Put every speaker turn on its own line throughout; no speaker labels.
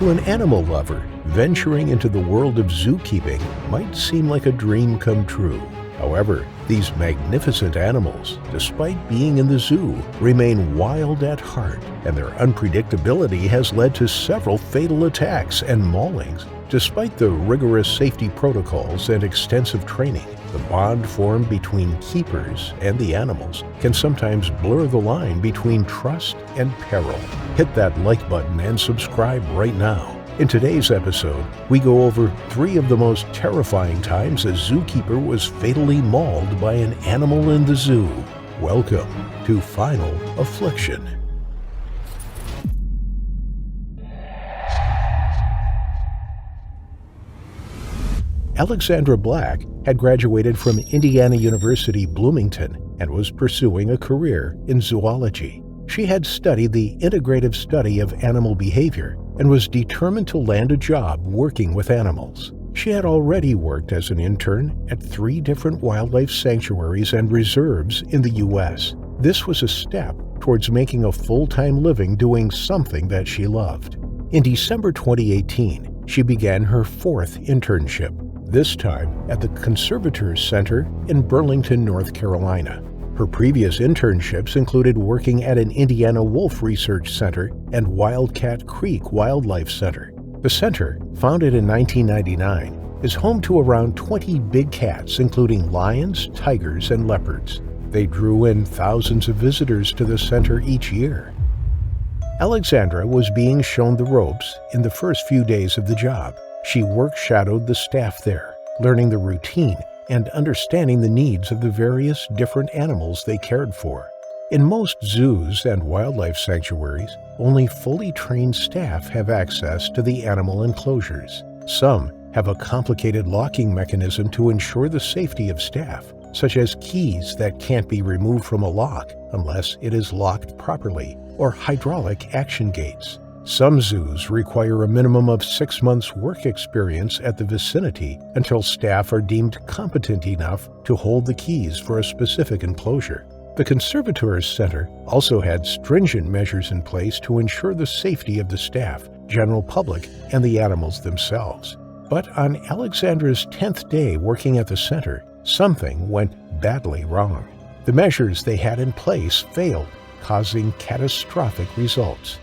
To an animal lover, venturing into the world of zookeeping might seem like a dream come true. However, these magnificent animals, despite being in the zoo, remain wild at heart, and their unpredictability has led to several fatal attacks and maulings. Despite the rigorous safety protocols and extensive training, the bond formed between keepers and the animals can sometimes blur the line between trust and peril. Hit that like button and subscribe right now. In today's episode, we go over 3 of the most terrifying times a zookeeper was fatally mauled by an animal in the zoo. Welcome to Final Affliction. Alexandra Black had graduated from Indiana University Bloomington and was pursuing a career in zoology. She had studied the integrative study of animal behavior and was determined to land a job working with animals. She had already worked as an intern at 3 different wildlife sanctuaries and reserves in the U.S. This was a step towards making a full-time living doing something that she loved. In December 2018, she began her 4th internship, this time at the Conservators Center in Burlington, North Carolina. Her previous internships included working at an Indiana Wolf Research Center and Wildcat Creek Wildlife Center. The center, founded in 1999, is home to around 20 big cats, including lions, tigers, and leopards. They drew in thousands of visitors to the center each year. Alexandra was being shown the ropes in the first few days of the job. She work-shadowed the staff there, learning the routine and understanding the needs of the various different animals they cared for. In most zoos and wildlife sanctuaries, only fully trained staff have access to the animal enclosures. Some have a complicated locking mechanism to ensure the safety of staff, such as keys that can't be removed from a lock unless it is locked properly, or hydraulic action gates. Some zoos require a minimum of 6 months' work experience at the vicinity until staff are deemed competent enough to hold the keys for a specific enclosure. The Conservators Center also had stringent measures in place to ensure the safety of the staff, general public, and the animals themselves. But on Alexandra's 10th day working at the center, something went badly wrong. The measures they had in place failed, causing catastrophic results.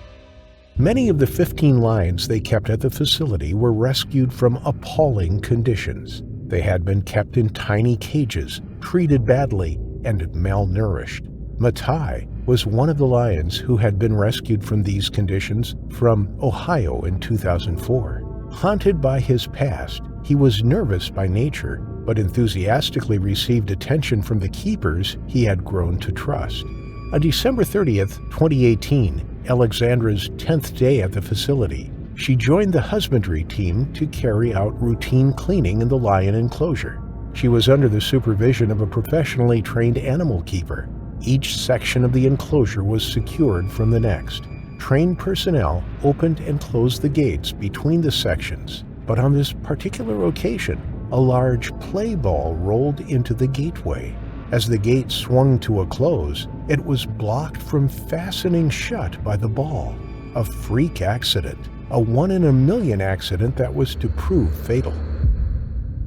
Many of the 15 lions they kept at the facility were rescued from appalling conditions. They had been kept in tiny cages, treated badly, and malnourished. Matai was one of the lions who had been rescued from these conditions from Ohio in 2004. Haunted by his past, he was nervous by nature, but enthusiastically received attention from the keepers he had grown to trust. On December 30th, 2018, Alexandra's 10th day at the facility, she joined the husbandry team to carry out routine cleaning in the lion enclosure. She was under the supervision of a professionally trained animal keeper. Each section of the enclosure was secured from the next. Trained personnel opened and closed the gates between the sections, but on this particular occasion, a large play ball rolled into the gateway. As the gate swung to a close, it was blocked from fastening shut by the ball. A freak accident, a 1 in a million accident that was to prove fatal.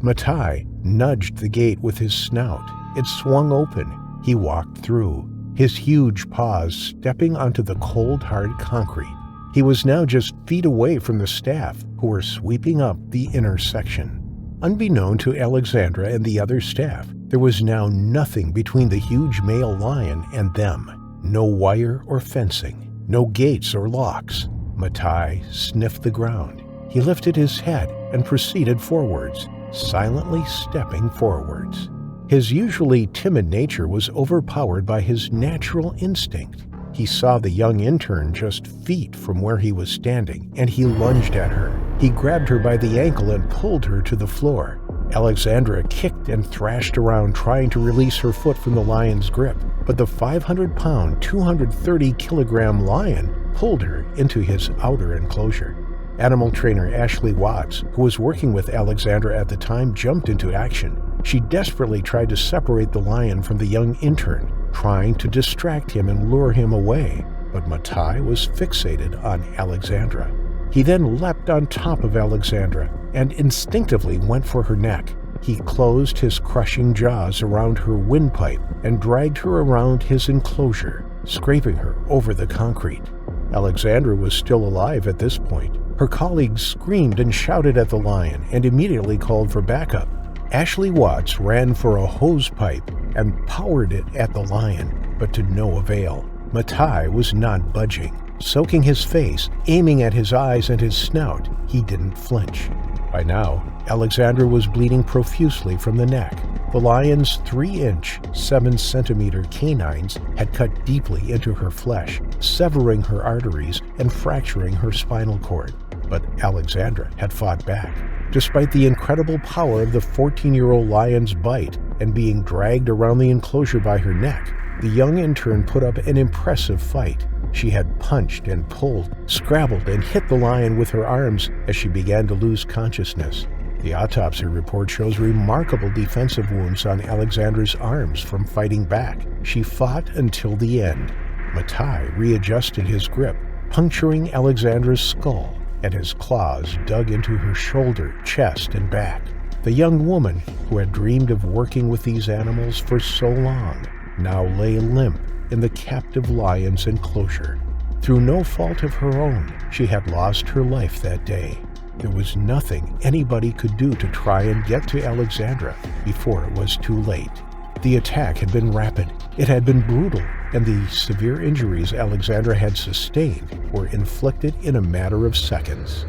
Matai nudged the gate with his snout. It swung open. He walked through, his huge paws stepping onto the cold, hard concrete. He was now just feet away from the staff, who were sweeping up the inner section. Unbeknown to Alexandra and the other staff, there was now nothing between the huge male lion and them. No wire or fencing, no gates or locks. Matai sniffed the ground. He lifted his head and proceeded forwards, silently stepping forwards. His usually timid nature was overpowered by his natural instinct. He saw the young intern just feet from where he was standing, and he lunged at her. He grabbed her by the ankle and pulled her to the floor. Alexandra kicked and thrashed around trying to release her foot from the lion's grip, but the 500-pound, 230-kilogram lion pulled her into his outer enclosure. Animal trainer Ashley Watts, who was working with Alexandra at the time, jumped into action. She desperately tried to separate the lion from the young intern, trying to distract him and lure him away, but Matai was fixated on Alexandra. He then leapt on top of Alexandra and instinctively went for her neck. He closed his crushing jaws around her windpipe and dragged her around his enclosure, scraping her over the concrete. Alexandra was still alive at this point. Her colleagues screamed and shouted at the lion and immediately called for backup. Ashley Watts ran for a hose pipe and powered it at the lion, but to no avail. Matai was not budging. Soaking his face, aiming at his eyes and his snout, he didn't flinch. By now, Alexandra was bleeding profusely from the neck. The lion's 3-inch, 7-centimeter canines had cut deeply into her flesh, severing her arteries and fracturing her spinal cord. But Alexandra had fought back. Despite the incredible power of the 14-year-old lion's bite and being dragged around the enclosure by her neck, the young intern put up an impressive fight. She had punched and pulled, scrabbled and hit the lion with her arms as she began to lose consciousness. The autopsy report shows remarkable defensive wounds on Alexandra's arms from fighting back. She fought until the end. Matai readjusted his grip, puncturing Alexandra's skull, and his claws dug into her shoulder, chest, and back. The young woman, who had dreamed of working with these animals for so long, now lay limp in the captive lion's enclosure. Through no fault of her own, she had lost her life that day. There was nothing anybody could do to try and get to Alexandra before it was too late. The attack had been rapid, it had been brutal, and the severe injuries Alexandra had sustained were inflicted in a matter of seconds.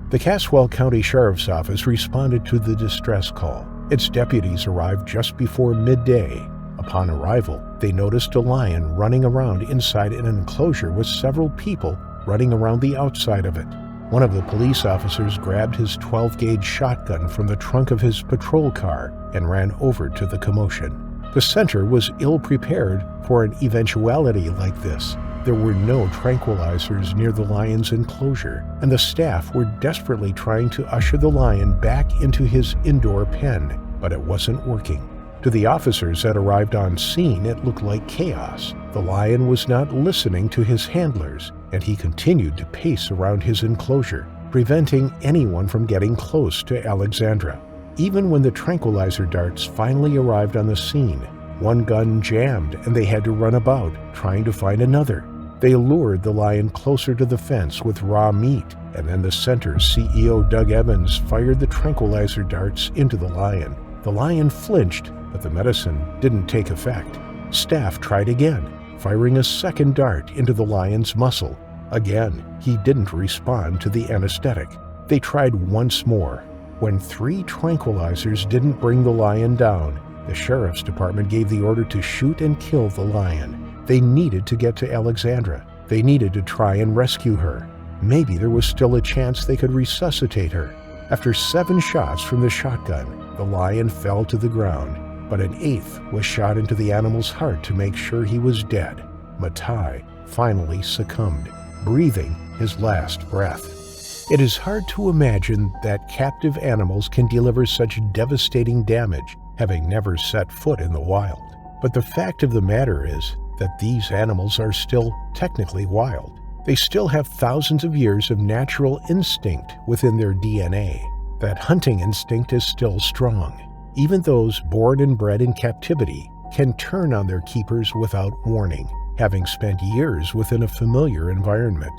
The Caswell County Sheriff's Office responded to the distress call. Its deputies arrived just before midday. Upon arrival, they noticed a lion running around inside an enclosure with several people running around the outside of it. One of the police officers grabbed his 12-gauge shotgun from the trunk of his patrol car and ran over to the commotion. The center was ill-prepared for an eventuality like this. There were no tranquilizers near the lion's enclosure, and the staff were desperately trying to usher the lion back into his indoor pen, but it wasn't working. To the officers that arrived on scene, it looked like chaos. The lion was not listening to his handlers, and he continued to pace around his enclosure, preventing anyone from getting close to Alexandra. Even when the tranquilizer darts finally arrived on the scene, one gun jammed and they had to run about, trying to find another. They lured the lion closer to the fence with raw meat, and then the center's CEO Doug Evans fired the tranquilizer darts into the lion. The lion flinched, but the medicine didn't take effect. Staff tried again, firing a second dart into the lion's muscle. Again, he didn't respond to the anesthetic. They tried once more. When 3 tranquilizers didn't bring the lion down, the sheriff's department gave the order to shoot and kill the lion. They needed to get to Alexandra. They needed to try and rescue her. Maybe there was still a chance they could resuscitate her. After 7 shots from the shotgun, the lion fell to the ground, but an 8th was shot into the animal's heart to make sure he was dead. Matai finally succumbed, breathing his last breath. It is hard to imagine that captive animals can deliver such devastating damage, having never set foot in the wild. But the fact of the matter is that these animals are still technically wild. They still have thousands of years of natural instinct within their DNA. That hunting instinct is still strong. Even those born and bred in captivity can turn on their keepers without warning, having spent years within a familiar environment.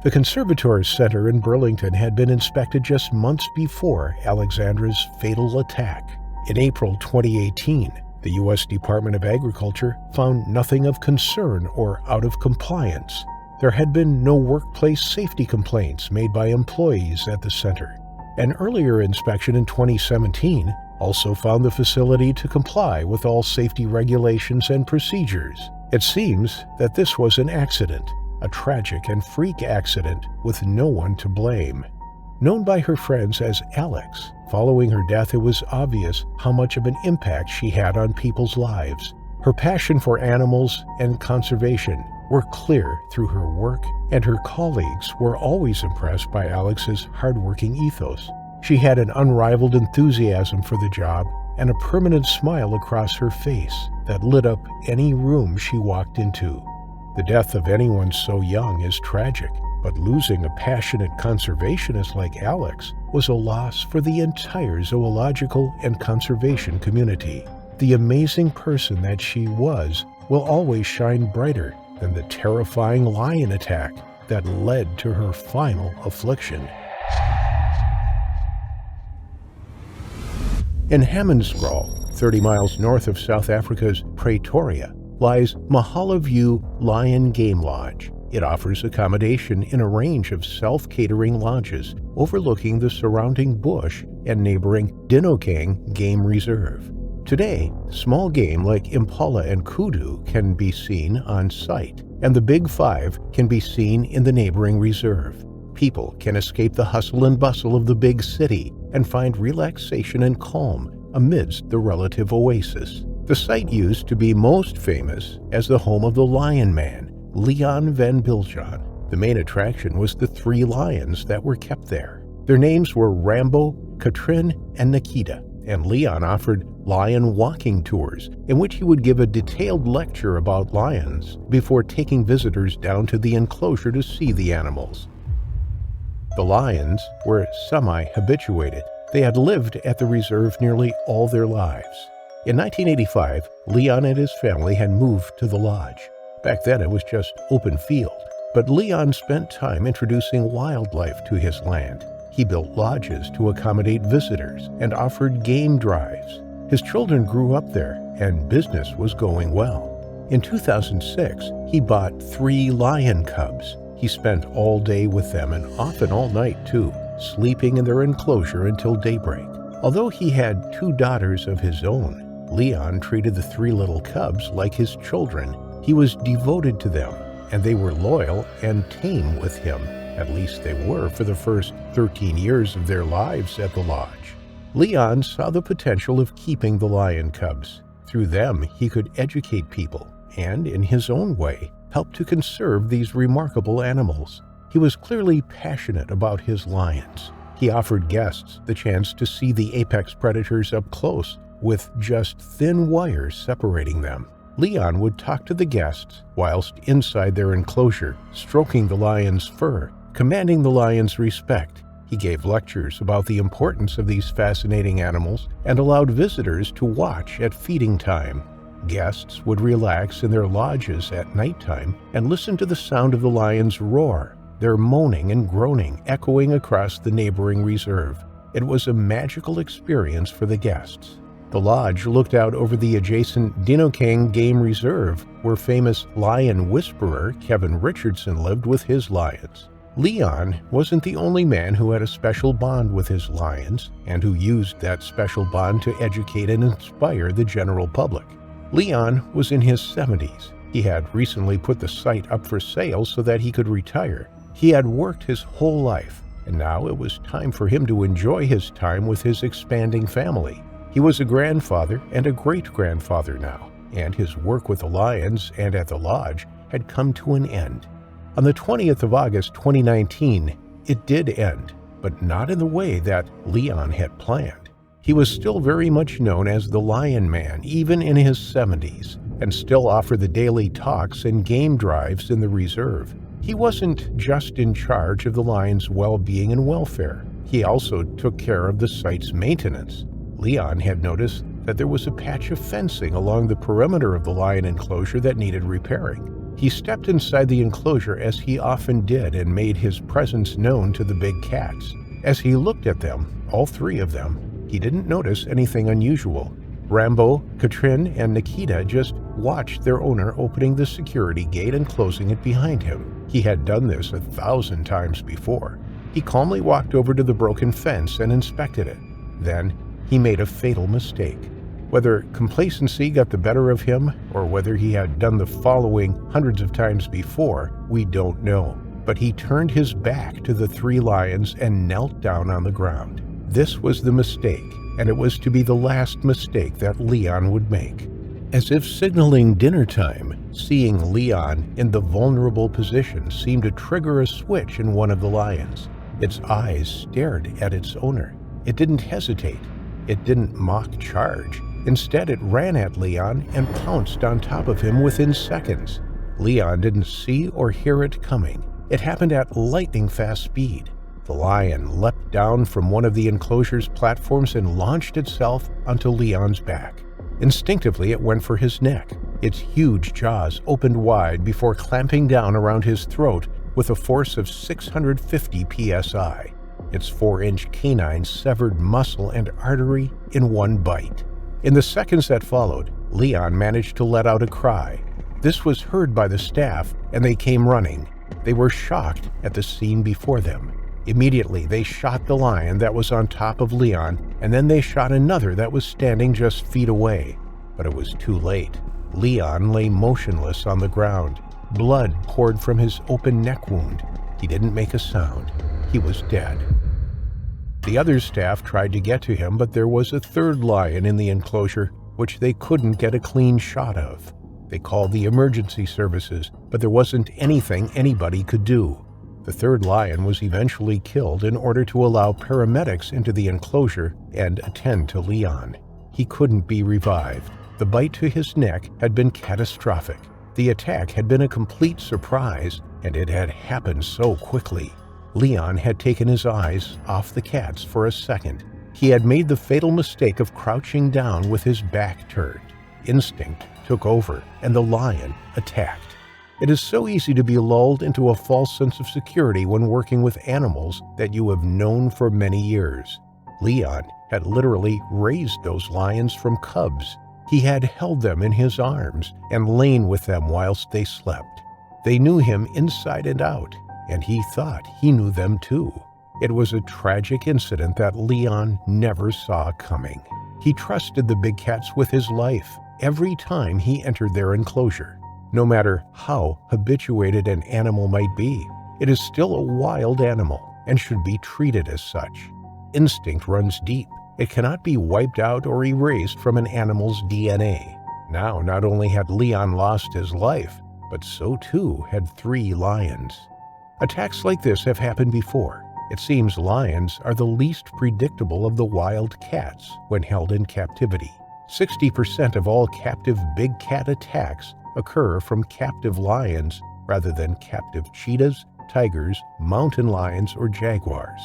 The Conservators Center in Burlington had been inspected just months before Alexandra's fatal attack. In April 2018, the U.S. Department of Agriculture found nothing of concern or out of compliance. There had been no workplace safety complaints made by employees at the center. An earlier inspection in 2017 also found the facility to comply with all safety regulations and procedures. It seems that this was an accident, a tragic and freak accident with no one to blame. Known by her friends as Alex, following her death it was obvious how much of an impact she had on people's lives. Her passion for animals and conservation were clear through her work, and her colleagues were always impressed by Alex's hardworking ethos. She had an unrivaled enthusiasm for the job and a permanent smile across her face that lit up any room she walked into. The death of anyone so young is tragic, But losing a passionate conservationist like Alex was a loss for the entire zoological and conservation community. The amazing person that she was will always shine brighter than the terrifying lion attack that led to her final affliction. In Hammanskraal, 30 miles north of South Africa's Pretoria, lies Mahalo View Lion Game Lodge. It offers accommodation in a range of self-catering lodges overlooking the surrounding bush and neighboring Dinokeng Game Reserve. Today, small game like impala and kudu can be seen on site, and the Big Five can be seen in the neighboring reserve. People can escape the hustle and bustle of the big city and find relaxation and calm amidst the relative oasis. The site used to be most famous as the home of the Lion Man, Leon van Biljon. The main attraction was the 3 lions that were kept there. Their names were Rambo, Katrin, and Nikita, and Leon offered lion walking tours in which he would give a detailed lecture about lions before taking visitors down to the enclosure to see the animals. The lions were semi-habituated. They had lived at the reserve nearly all their lives. In 1985, Leon and his family had moved to the lodge. Back then it was just open field, but Leon spent time introducing wildlife to his land. He built lodges to accommodate visitors and offered game drives. His children grew up there and business was going well. In 2006, he bought 3 lion cubs. He spent all day with them and often all night too, sleeping in their enclosure until daybreak. Although he had 2 daughters of his own, Leon treated the 3 little cubs like his children. He was devoted to them, and they were loyal and tame with him. At least they were for the first 13 years of their lives at the lodge. Leon saw the potential of keeping the lion cubs. Through them, he could educate people and, in his own way, help to conserve these remarkable animals. He was clearly passionate about his lions. He offered guests the chance to see the apex predators up close, with just thin wires separating them. Leon would talk to the guests whilst inside their enclosure, stroking the lion's fur, commanding the lion's respect. He gave lectures about the importance of these fascinating animals and allowed visitors to watch at feeding time. Guests would relax in their lodges at nighttime and listen to the sound of the lion's roar, their moaning and groaning echoing across the neighboring reserve. It was a magical experience for the guests. The lodge looked out over the adjacent Dinokeng Game Reserve, where famous lion whisperer Kevin Richardson lived with his lions. Leon wasn't the only man who had a special bond with his lions, and who used that special bond to educate and inspire the general public. Leon was in his 70s. He had recently put the site up for sale so that he could retire. He had worked his whole life, and now it was time for him to enjoy his time with his expanding family. He was a grandfather and a great-grandfather now, and his work with the lions and at the lodge had come to an end. On the 20th of August 2019, it did end, but not in the way that Leon had planned. He was still very much known as the Lion Man, even in his 70s, and still offered the daily talks and game drives in the reserve. He wasn't just in charge of the lion's well-being and welfare. He also took care of the site's maintenance. Leon had noticed that there was a patch of fencing along the perimeter of the lion enclosure that needed repairing. He stepped inside the enclosure as he often did and made his presence known to the big cats. As he looked at them, all 3 of them, he didn't notice anything unusual. Rambo, Katrin, and Nikita just watched their owner opening the security gate and closing it behind him. He had done this 1,000 times before. He calmly walked over to the broken fence and inspected it. Then, he made a fatal mistake. Whether complacency got the better of him or whether he had done the following hundreds of times before, we don't know. But he turned his back to the 3 lions and knelt down on the ground. This was the mistake, and it was to be the last mistake that Leon would make. As if signaling dinner time, seeing Leon in the vulnerable position seemed to trigger a switch in one of the lions. Its eyes stared at its owner. It didn't hesitate. It didn't mock charge. Instead, it ran at Leon and pounced on top of him within seconds. Leon didn't see or hear it coming. It happened at lightning-fast speed. The lion leapt down from one of the enclosure's platforms and launched itself onto Leon's back. Instinctively, it went for his neck. Its huge jaws opened wide before clamping down around his throat with a force of 650 psi. Its 4-inch canine severed muscle and artery in one bite. In the seconds that followed, Leon managed to let out a cry. This was heard by the staff, and they came running. They were shocked at the scene before them. Immediately, they shot the lion that was on top of Leon, and then they shot another that was standing just feet away. But it was too late. Leon lay motionless on the ground. Blood poured from his open neck wound. He didn't make a sound. He was dead. The other staff tried to get to him, but there was a third lion in the enclosure, which they couldn't get a clean shot of. They called the emergency services, but there wasn't anything anybody could do. The third lion was eventually killed in order to allow paramedics into the enclosure and attend to Leon. He couldn't be revived. The bite to his neck had been catastrophic. The attack had been a complete surprise, and it had happened so quickly. Leon had taken his eyes off the cats for a second. He had made the fatal mistake of crouching down with his back turned. Instinct took over, and the lion attacked. It is so easy to be lulled into a false sense of security when working with animals that you have known for many years. Leon had literally raised those lions from cubs. He had held them in his arms and lain with them whilst they slept. They knew him inside and out, and he thought he knew them too. It was a tragic incident that Leon never saw coming. He trusted the big cats with his life every time he entered their enclosure. No matter how habituated an animal might be, it is still a wild animal and should be treated as such. Instinct runs deep. It cannot be wiped out or erased from an animal's DNA. Now, not only had Leon lost his life, but so too had 3 lions. Attacks like this have happened before. It seems lions are the least predictable of the wild cats when held in captivity. 60% of all captive big cat attacks occur from captive lions rather than captive cheetahs, tigers, mountain lions, or jaguars.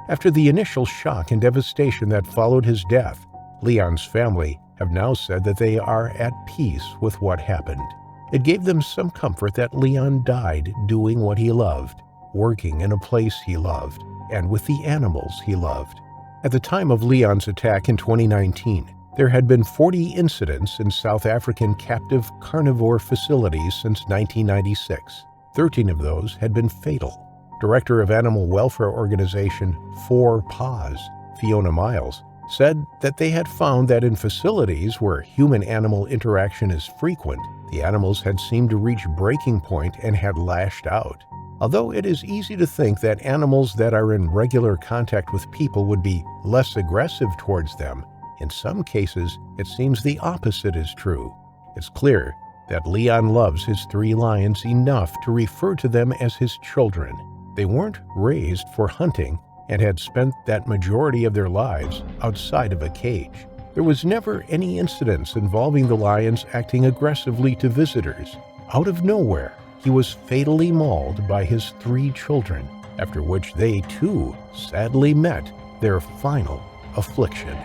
After the initial shock and devastation that followed his death, Leon's family have now said that they are at peace with what happened. It gave them some comfort that Leon died doing what he loved, working in a place he loved, and with the animals he loved. At the time of Leon's attack in 2019, there had been 40 incidents in South African captive carnivore facilities since 1996. 13 of those had been fatal. Director of Animal Welfare Organization 4 Paws, Fiona Miles, said that they had found that in facilities where human-animal interaction is frequent, the animals had seemed to reach breaking point and had lashed out. Although it is easy to think that animals that are in regular contact with people would be less aggressive towards them, in some cases it seems the opposite is true. It's clear that Leon loves his 3 lions enough to refer to them as his children. They weren't raised for hunting and had spent that majority of their lives outside of a cage. There was never any incidents involving the lions acting aggressively to visitors. Out of nowhere, he was fatally mauled by his 3 children, after which they too sadly met their final affliction.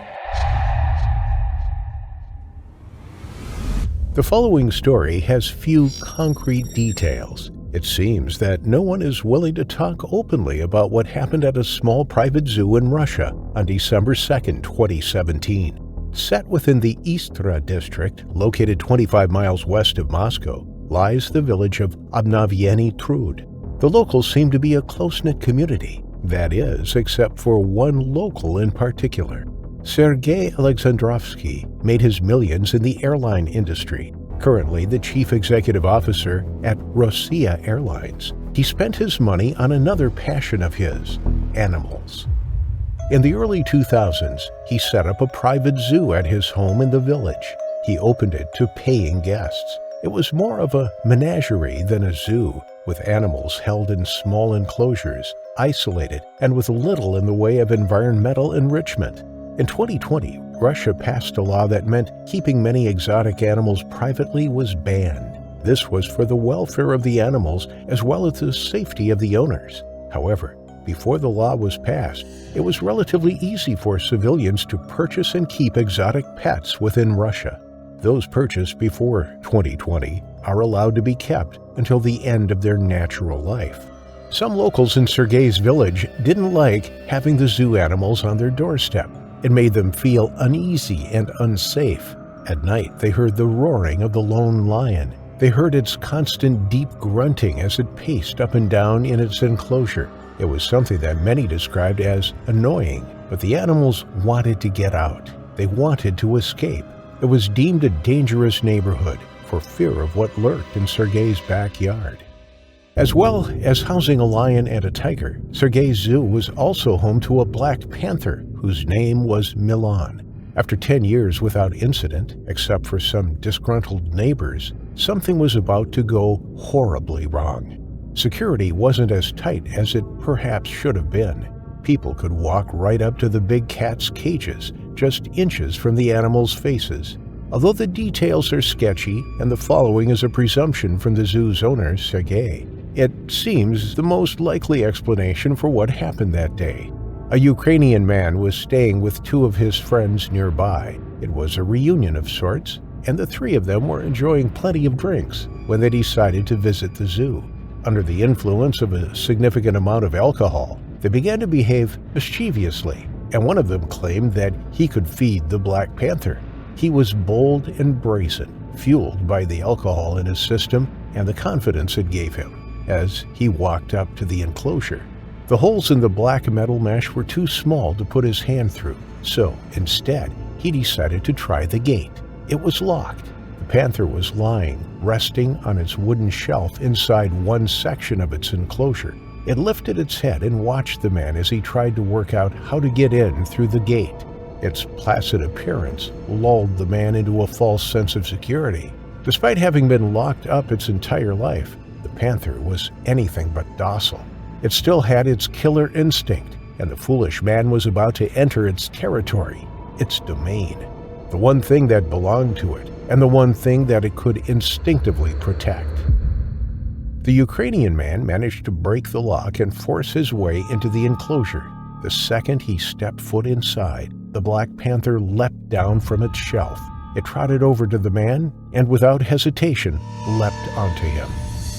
The following story has few concrete details. It seems that no one is willing to talk openly about what happened at a small private zoo in Russia on December 2, 2017. Set within the Istra district, located 25 miles west of Moscow, lies the village of Obnovyeny Trud. The locals seem to be a close-knit community. That is, except for one local in particular. Sergei Alexandrovsky made his millions in the airline industry. Currently the chief executive officer at Rossiya Airlines. He spent his money on another passion of his, animals. In the early 2000s, he set up a private zoo at his home in the village. He opened it to paying guests. It was more of a menagerie than a zoo, with animals held in small enclosures, isolated, and with little in the way of environmental enrichment. In 2020, Russia passed a law that meant keeping many exotic animals privately was banned. This was for the welfare of the animals as well as the safety of the owners. However, before the law was passed, it was relatively easy for civilians to purchase and keep exotic pets within Russia. Those purchased before 2020 are allowed to be kept until the end of their natural life. Some locals in Sergei's village didn't like having the zoo animals on their doorstep. It made them feel uneasy and unsafe. At night, they heard the roaring of the lone lion. They heard its constant deep grunting as it paced up and down in its enclosure. It was something that many described as annoying, but the animals wanted to get out. They wanted to escape. It was deemed a dangerous neighborhood for fear of what lurked in Sergei's backyard. As well as housing a lion and a tiger, Sergei's zoo was also home to a black panther whose name was Milan. After 10 years without incident, except for some disgruntled neighbors, something was about to go horribly wrong. Security wasn't as tight as it perhaps should have been. People could walk right up to the big cat's cages, just inches from the animals' faces. Although the details are sketchy, and the following is a presumption from the zoo's owner, Sergei, it seems the most likely explanation for what happened that day. A Ukrainian man was staying with two of his friends nearby. It was a reunion of sorts, and the three of them were enjoying plenty of drinks when they decided to visit the zoo. Under the influence of a significant amount of alcohol, they began to behave mischievously, and one of them claimed that he could feed the black panther. He was bold and brazen, fueled by the alcohol in his system and the confidence it gave him as he walked up to the enclosure. The holes in the black metal mesh were too small to put his hand through, so instead, he decided to try the gate. It was locked. The panther was lying, resting on its wooden shelf inside one section of its enclosure. It lifted its head and watched the man as he tried to work out how to get in through the gate. Its placid appearance lulled the man into a false sense of security. Despite having been locked up its entire life, the panther was anything but docile. It still had its killer instinct, and the foolish man was about to enter its territory, its domain, the one thing that belonged to it, and the one thing that it could instinctively protect. The Ukrainian man managed to break the lock and force his way into the enclosure. The second he stepped foot inside, the black panther leapt down from its shelf. It trotted over to the man and, without hesitation, leapt onto him.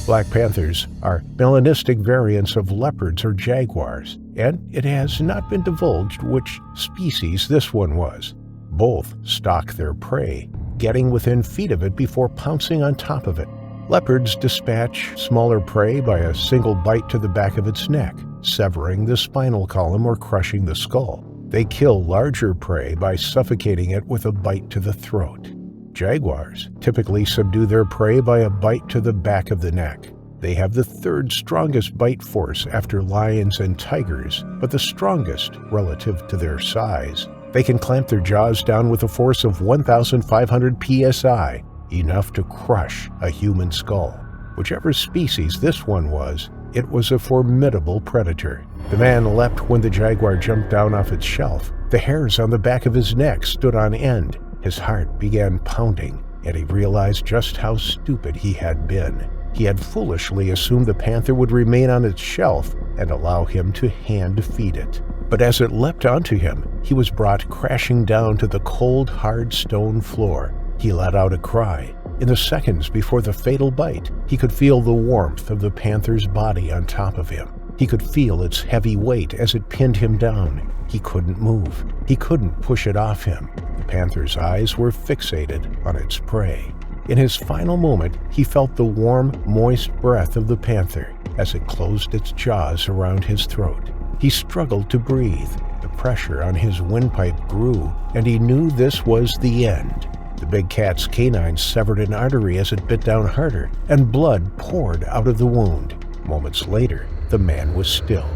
Black panthers are melanistic variants of leopards or jaguars, and it has not been divulged which species this one was. Both stalk their prey, getting within feet of it before pouncing on top of it. Leopards dispatch smaller prey by a single bite to the back of its neck, severing the spinal column or crushing the skull. They kill larger prey by suffocating it with a bite to the throat. Jaguars typically subdue their prey by a bite to the back of the neck. They have the third strongest bite force after lions and tigers, but the strongest relative to their size. They can clamp their jaws down with a force of 1,500 psi, enough to crush a human skull. Whichever species this one was, it was a formidable predator. The man leapt when the jaguar jumped down off its shelf. The hairs on the back of his neck stood on end. His heart began pounding, and he realized just how stupid he had been. He had foolishly assumed the panther would remain on its shelf and allow him to hand feed it. But as it leapt onto him, he was brought crashing down to the cold, hard stone floor. He let out a cry. In the seconds before the fatal bite, he could feel the warmth of the panther's body on top of him. He could feel its heavy weight as it pinned him down. He couldn't move. He couldn't push it off him. The panther's eyes were fixated on its prey. In his final moment, he felt the warm, moist breath of the panther as it closed its jaws around his throat. He struggled to breathe. The pressure on his windpipe grew, and he knew this was the end. The big cat's canines severed an artery as it bit down harder, and blood poured out of the wound. Moments later, the man was still.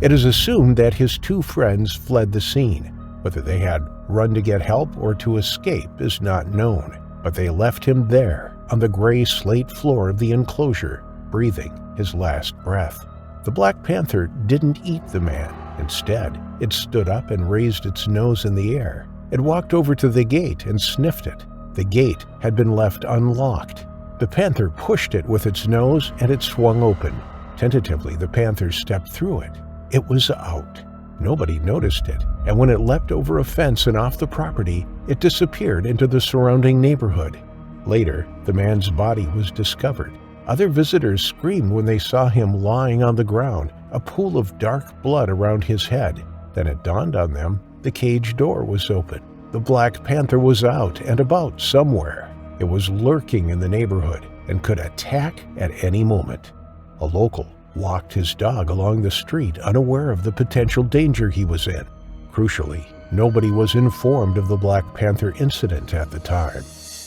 It is assumed that his two friends fled the scene. Whether they had run to get help or to escape is not known, but they left him there on the gray slate floor of the enclosure, breathing his last breath. The black panther didn't eat the man. Instead, it stood up and raised its nose in the air. It walked over to the gate and sniffed it. The gate had been left unlocked. The panther pushed it with its nose and it swung open. Tentatively, the panther stepped through it. It was out. Nobody noticed it, and when it leapt over a fence and off the property, it disappeared into the surrounding neighborhood. Later, the man's body was discovered. Other visitors screamed when they saw him lying on the ground, a pool of dark blood around his head. Then it dawned on them the cage door was open. The black panther was out and about somewhere. It was lurking in the neighborhood and could attack at any moment. A local walked his dog along the street, unaware of the potential danger he was in. Crucially, nobody was informed of the Black Panther incident at the time.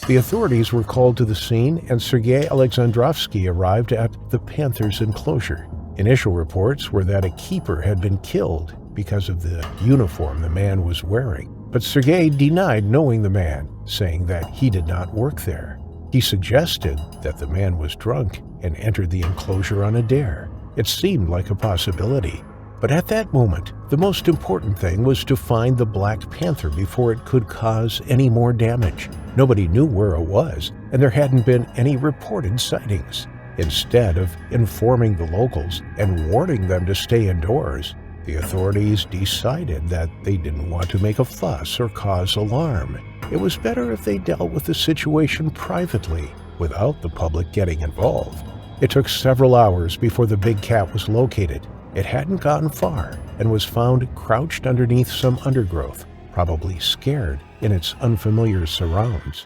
The authorities were called to the scene, and Sergei Alexandrovsky arrived at the Panther's enclosure. Initial reports were that a keeper had been killed because of the uniform the man was wearing, but Sergei denied knowing the man, saying that he did not work there. He suggested that the man was drunk and entered the enclosure on a dare. It seemed like a possibility. But at that moment, the most important thing was to find the Black Panther before it could cause any more damage. Nobody knew where it was, and there hadn't been any reported sightings. Instead of informing the locals and warning them to stay indoors, the authorities decided that they didn't want to make a fuss or cause alarm. It was better if they dealt with the situation privately, without the public getting involved. It took several hours before the big cat was located. It hadn't gone far and was found crouched underneath some undergrowth, probably scared in its unfamiliar surrounds.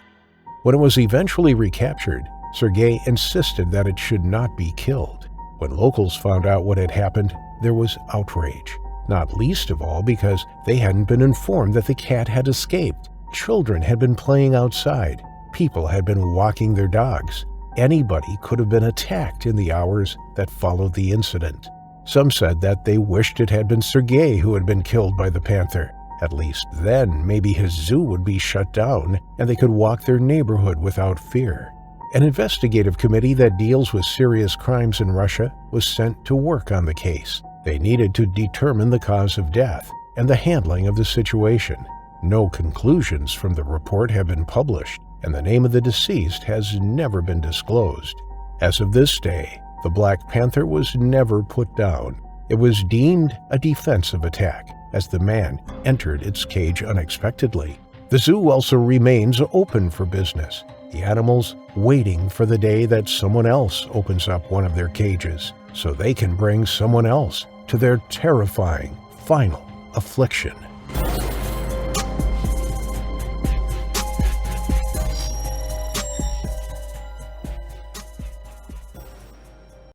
When it was eventually recaptured, Sergei insisted that it should not be killed. When locals found out what had happened, there was outrage, not least of all because they hadn't been informed that the cat had escaped. Children had been playing outside. People had been walking their dogs. Anybody could have been attacked in the hours that followed the incident. Some said that they wished it had been Sergei who had been killed by the panther. At least then, maybe his zoo would be shut down and they could walk their neighborhood without fear. An investigative committee that deals with serious crimes in Russia was sent to work on the case. They needed to determine the cause of death and the handling of the situation. No conclusions from the report have been published, and the name of the deceased has never been disclosed. As of this day, the Black Panther was never put down. It was deemed a defensive attack, as the man entered its cage unexpectedly. The zoo also remains open for business, the animals waiting for the day that someone else opens up one of their cages, so they can bring someone else to their terrifying final affliction.